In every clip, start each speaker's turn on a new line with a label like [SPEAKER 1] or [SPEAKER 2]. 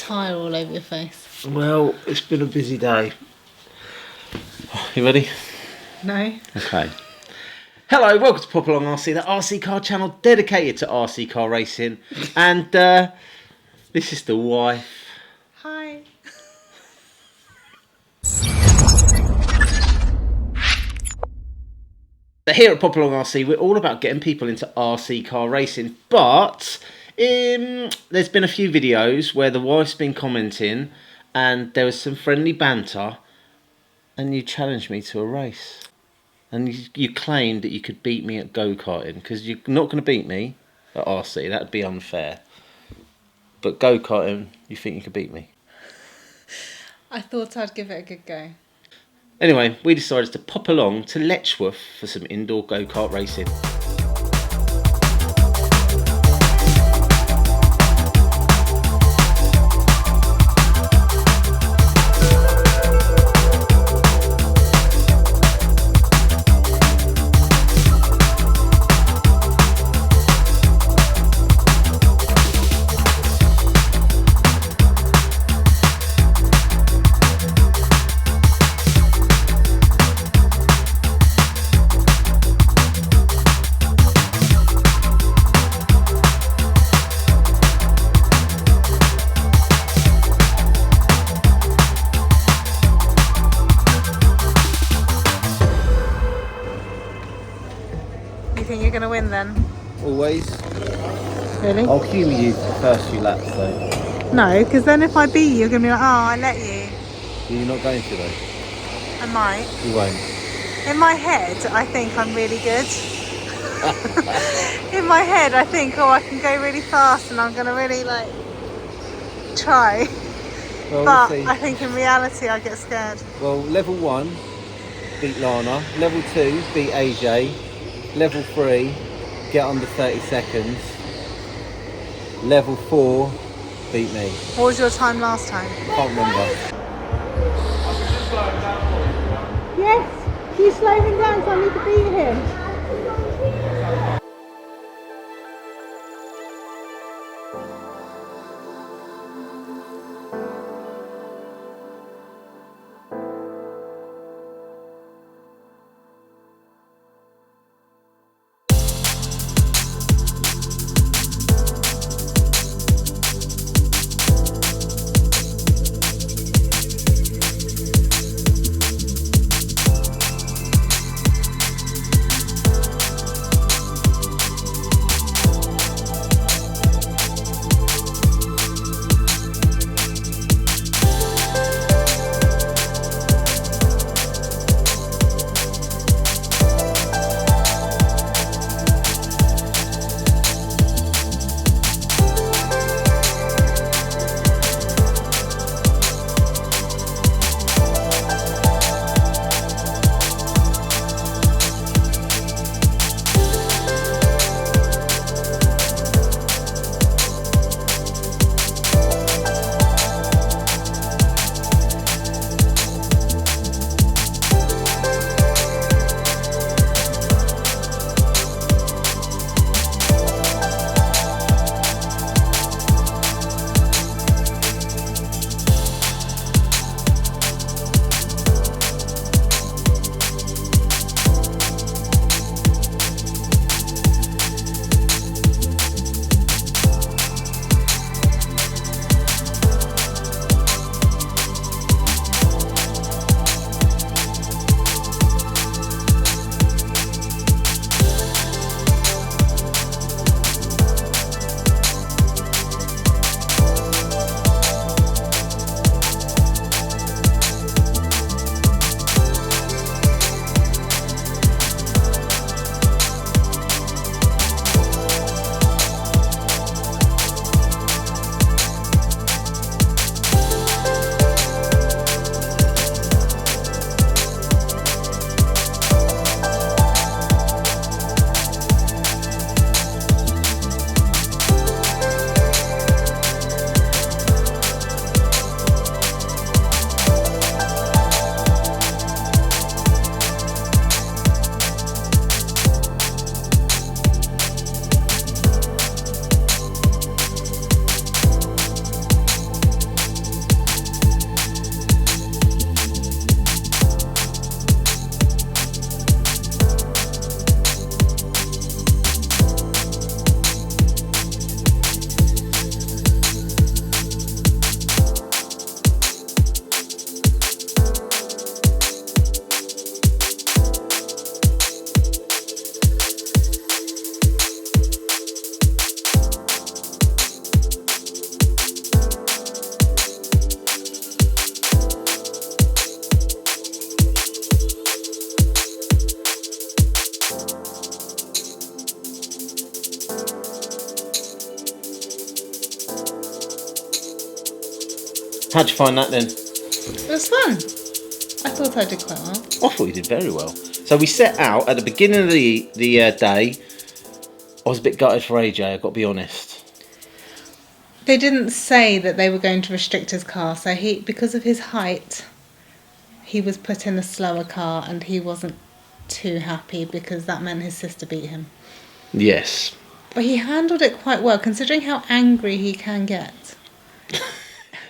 [SPEAKER 1] tyre all over your face?
[SPEAKER 2] Well, it's been a busy day. You ready?
[SPEAKER 1] No.
[SPEAKER 2] Okay. Hello, welcome to Popalong RC, the RC car channel dedicated to RC car racing. And this is the wife.
[SPEAKER 1] Hi.
[SPEAKER 2] Here at Popalong RC, we're all about getting people into RC car racing. But there's been a few videos where the wife's been commenting and there was some friendly banter and you challenged me to a race. And you claimed that you could beat me at go-karting because you're not going to beat me at RC. That would be unfair. But go-karting, you think you could beat me?
[SPEAKER 1] I thought I'd give it a good go.
[SPEAKER 2] Anyway, we decided to pop along to Letchworth for some indoor go-kart racing.
[SPEAKER 1] You think you're going to win then?
[SPEAKER 2] Always.
[SPEAKER 1] Really?
[SPEAKER 2] I'll humour you for the first few laps though.
[SPEAKER 1] No, because then if I beat you, you're going to be like, oh, I let you.
[SPEAKER 2] You're not going to though?
[SPEAKER 1] I might.
[SPEAKER 2] You won't.
[SPEAKER 1] In my head, I think I'm really good. In my head, I think, oh, I can go really fast and I'm going to really, like, try.
[SPEAKER 2] Well,
[SPEAKER 1] But
[SPEAKER 2] we'll see.
[SPEAKER 1] I think in reality, I get scared.
[SPEAKER 2] Well, level 1, beat Lana. Level 2, beat AJ. Level 3, get under 30 seconds. Level 4, beat me.
[SPEAKER 1] What was your time last time?
[SPEAKER 2] Can't remember.
[SPEAKER 1] Yes, can you slow him down so I need to beat him?
[SPEAKER 2] How'd you find that then?
[SPEAKER 1] It was fun. I thought I did quite well.
[SPEAKER 2] I thought you did very well. So we set out at the beginning of the day. I was a bit gutted for AJ, I've got to be honest.
[SPEAKER 1] They didn't say that they were going to restrict his car, so because of his height, he was put in a slower car, and he wasn't too happy because that meant his sister beat him.
[SPEAKER 2] Yes.
[SPEAKER 1] But he handled it quite well, considering how angry he can get.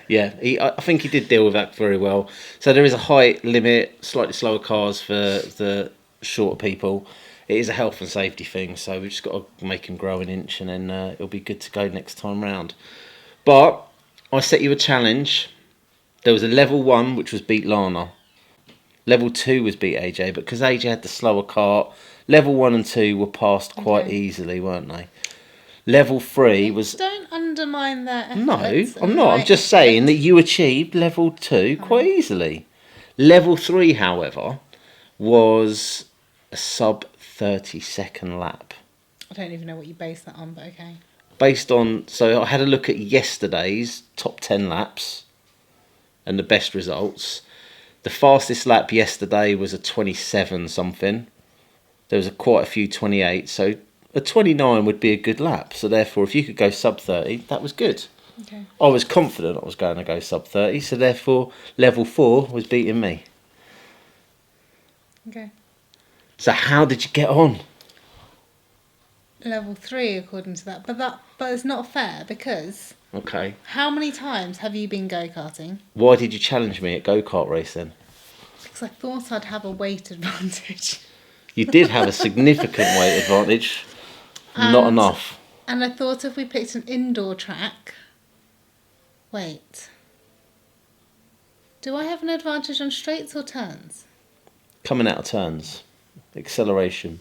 [SPEAKER 2] Yeah, I think he did deal with that very well. So there is a height limit, slightly slower cars for the shorter people. It is a health and safety thing, so we've just got to make him grow an inch, and then it'll be good to go next time round. But I set you a challenge. There was a level 1, which was beat Lana. Level 2 was beat AJ, but because AJ had the slower cart, level 1 and 2 were passed quite easily, weren't they? Level 3 was...
[SPEAKER 1] Don't undermine their efforts.
[SPEAKER 2] No, I'm not. I'm just saying that you achieved level 2 quite easily. Level 3, however, was a sub 30-second lap.
[SPEAKER 1] I don't even know what you base that on, but okay.
[SPEAKER 2] Based on... So I had a look at yesterday's top 10 laps and the best results. The fastest lap yesterday was a 27 something. There was quite a few 28, so a 29 would be a good lap. So therefore, if you could go sub 30, that was good.
[SPEAKER 1] Okay.
[SPEAKER 2] I was confident I was going to go sub 30, so therefore level 4 was beating me.
[SPEAKER 1] Okay.
[SPEAKER 2] So how did you get on?
[SPEAKER 1] Level 3, according to that. But it's not fair, because...
[SPEAKER 2] Okay.
[SPEAKER 1] How many times have you been go-karting?
[SPEAKER 2] Why did you challenge me at Go Kart race then?
[SPEAKER 1] Because I thought I'd have a weight advantage.
[SPEAKER 2] You did have a significant weight advantage. Not enough.
[SPEAKER 1] And I thought if we picked an indoor track... Wait. Do I have an advantage on straights or turns?
[SPEAKER 2] Coming out of turns. Acceleration.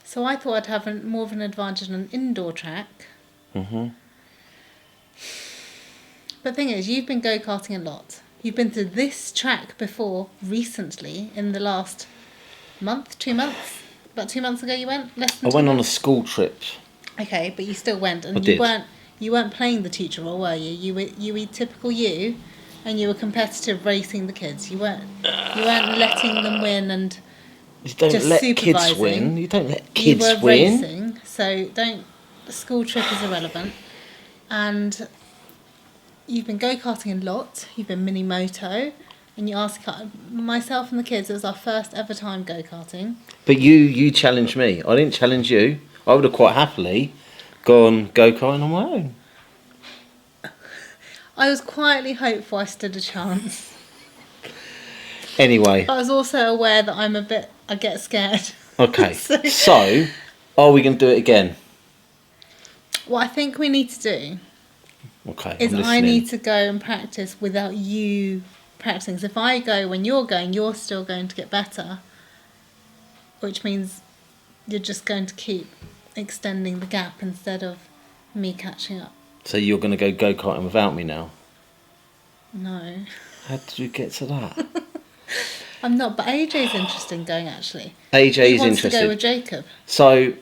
[SPEAKER 1] So I thought I'd have more of an advantage on an indoor track.
[SPEAKER 2] Mm-hmm.
[SPEAKER 1] But the thing is, you've been go-karting a lot. You've been to this track before, recently, in the last month, 2 months? About 2 months ago you went? Less than
[SPEAKER 2] I
[SPEAKER 1] 2
[SPEAKER 2] went on a
[SPEAKER 1] months?
[SPEAKER 2] school trip.
[SPEAKER 1] Okay, but you still went. And
[SPEAKER 2] I did.
[SPEAKER 1] You weren't playing the teacher role, were you? You were typical you, and you were competitive racing the kids. You weren't letting them win and
[SPEAKER 2] You don't
[SPEAKER 1] just
[SPEAKER 2] let
[SPEAKER 1] supervising.
[SPEAKER 2] kids win. You don't let kids
[SPEAKER 1] you were
[SPEAKER 2] win.
[SPEAKER 1] Racing, so the school trip is irrelevant. And you've been go-karting a lot. You've been mini-moto. And you asked myself and the kids, it was our first ever time go-karting.
[SPEAKER 2] But you challenged me. I didn't challenge you. I would have quite happily gone go-karting on my own.
[SPEAKER 1] I was quietly hopeful I stood a chance.
[SPEAKER 2] Anyway.
[SPEAKER 1] But I was also aware that I get scared.
[SPEAKER 2] Okay. So, are we going to do it again?
[SPEAKER 1] What I think we need to do
[SPEAKER 2] is
[SPEAKER 1] I need to go and practice without you practicing. So if I go when you're going, you're still going to get better, which means you're just going to keep extending the gap instead of me catching up.
[SPEAKER 2] So you're going to go go-karting without me now?
[SPEAKER 1] No.
[SPEAKER 2] How did you get to that?
[SPEAKER 1] I'm not, but AJ's interested in going actually.
[SPEAKER 2] AJ's
[SPEAKER 1] he wants
[SPEAKER 2] interested.
[SPEAKER 1] to go with Jacob.
[SPEAKER 2] So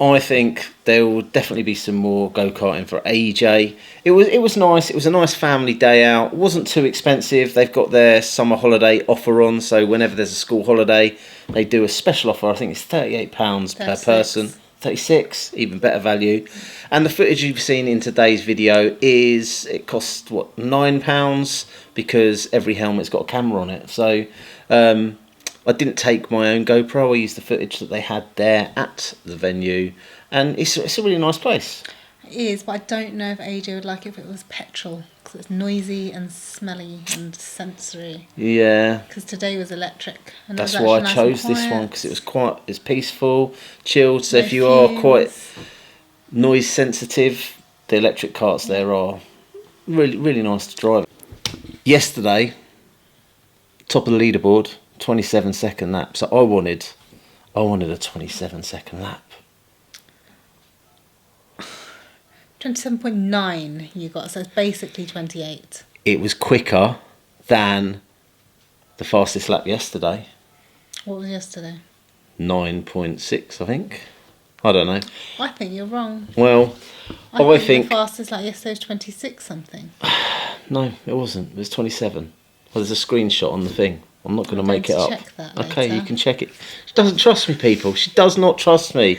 [SPEAKER 2] I think there will definitely be some more go-karting for AJ. It was nice. It was a nice family day out. It wasn't too expensive. They've got their summer holiday offer on, so whenever there's a school holiday, they do a special offer. I think it's £38 per person. 36, even better value. And the footage you've seen in today's video it costs £9 because every helmet's got a camera on it. So I didn't take my own GoPro. I used the footage that they had there at the venue, and it's a really nice place.
[SPEAKER 1] It is, but I don't know if AJ would like it if it was petrol, because it's noisy and smelly and sensory.
[SPEAKER 2] Yeah.
[SPEAKER 1] Because today was electric. And
[SPEAKER 2] that's why I chose this one, because it's peaceful, chilled. So if you are quite noise sensitive, the electric karts there are really, really nice to drive. Yesterday, top of the leaderboard, 27-second lap. So I wanted a 27-second lap.
[SPEAKER 1] 27.9 you got, so it's basically 28.
[SPEAKER 2] It was quicker than the fastest lap yesterday.
[SPEAKER 1] What was yesterday?
[SPEAKER 2] 9.6, I think. I don't know.
[SPEAKER 1] I think you're wrong.
[SPEAKER 2] Well, I think
[SPEAKER 1] the fastest lap yesterday was 26 something.
[SPEAKER 2] No, it wasn't. It was 27. Well, there's a screenshot on the thing. I'm not going to make it up.
[SPEAKER 1] Check that
[SPEAKER 2] Okay,
[SPEAKER 1] later.
[SPEAKER 2] you can check it. She doesn't trust me, people. She does not trust me.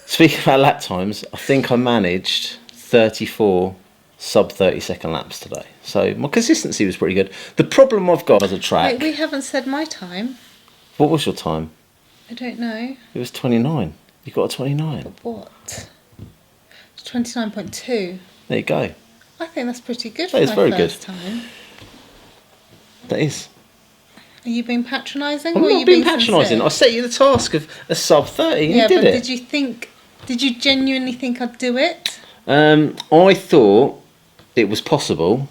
[SPEAKER 2] Speaking about lap times, I think I managed 34 sub 30-second laps today. So my consistency was pretty good. The problem I've got as a track...
[SPEAKER 1] Wait, we haven't said my time.
[SPEAKER 2] What was your time?
[SPEAKER 1] I don't know.
[SPEAKER 2] It was 29. You got a 29.
[SPEAKER 1] What? It's 29.2.
[SPEAKER 2] There you go.
[SPEAKER 1] I think that's pretty good
[SPEAKER 2] That
[SPEAKER 1] for
[SPEAKER 2] is
[SPEAKER 1] my
[SPEAKER 2] very
[SPEAKER 1] first
[SPEAKER 2] good.
[SPEAKER 1] time.
[SPEAKER 2] That is.
[SPEAKER 1] Are you being patronising?
[SPEAKER 2] I'm
[SPEAKER 1] or are
[SPEAKER 2] not
[SPEAKER 1] you
[SPEAKER 2] being patronising. I
[SPEAKER 1] sincere?
[SPEAKER 2] set you the task of a sub 30 and
[SPEAKER 1] Yeah,
[SPEAKER 2] you did
[SPEAKER 1] but
[SPEAKER 2] it.
[SPEAKER 1] did you genuinely think I'd do it?
[SPEAKER 2] I thought it was possible.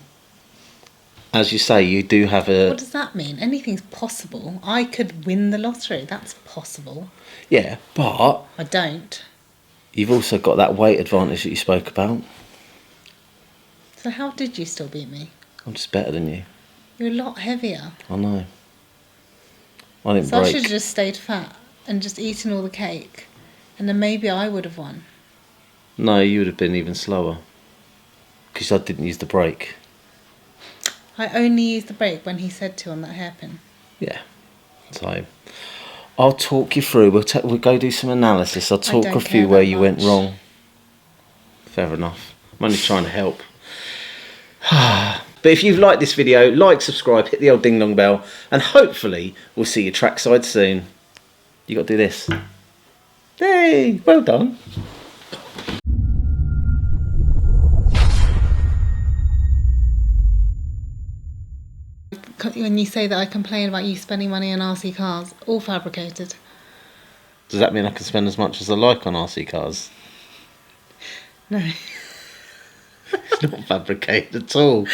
[SPEAKER 2] As you say, you do have a...
[SPEAKER 1] What does that mean? Anything's possible. I could win the lottery. That's possible.
[SPEAKER 2] Yeah, but
[SPEAKER 1] I don't.
[SPEAKER 2] you've also got that weight advantage that you spoke about.
[SPEAKER 1] So how did you still beat me?
[SPEAKER 2] I'm just better than you.
[SPEAKER 1] You're a lot heavier.
[SPEAKER 2] I know. I didn't
[SPEAKER 1] So I
[SPEAKER 2] break.
[SPEAKER 1] should have just stayed fat and just eaten all the cake. And then maybe I would have won.
[SPEAKER 2] No, you would have been even slower. Because I didn't use the brake.
[SPEAKER 1] I only used the brake when he said to on that hairpin.
[SPEAKER 2] Yeah. So, I'll talk you through. We'll go do some analysis. I'll talk
[SPEAKER 1] don't
[SPEAKER 2] you through
[SPEAKER 1] care
[SPEAKER 2] where
[SPEAKER 1] that
[SPEAKER 2] you went
[SPEAKER 1] much.
[SPEAKER 2] wrong. Fair enough. I'm only trying to help. But if you've liked this video, like, subscribe, hit the old ding dong bell, and hopefully we'll see you trackside soon. You got to do this. Hey, well done.
[SPEAKER 1] When you say that I complain about you spending money on RC cars, all fabricated.
[SPEAKER 2] Does that mean I can spend as much as I like on RC cars?
[SPEAKER 1] No.
[SPEAKER 2] It's not fabricated at all.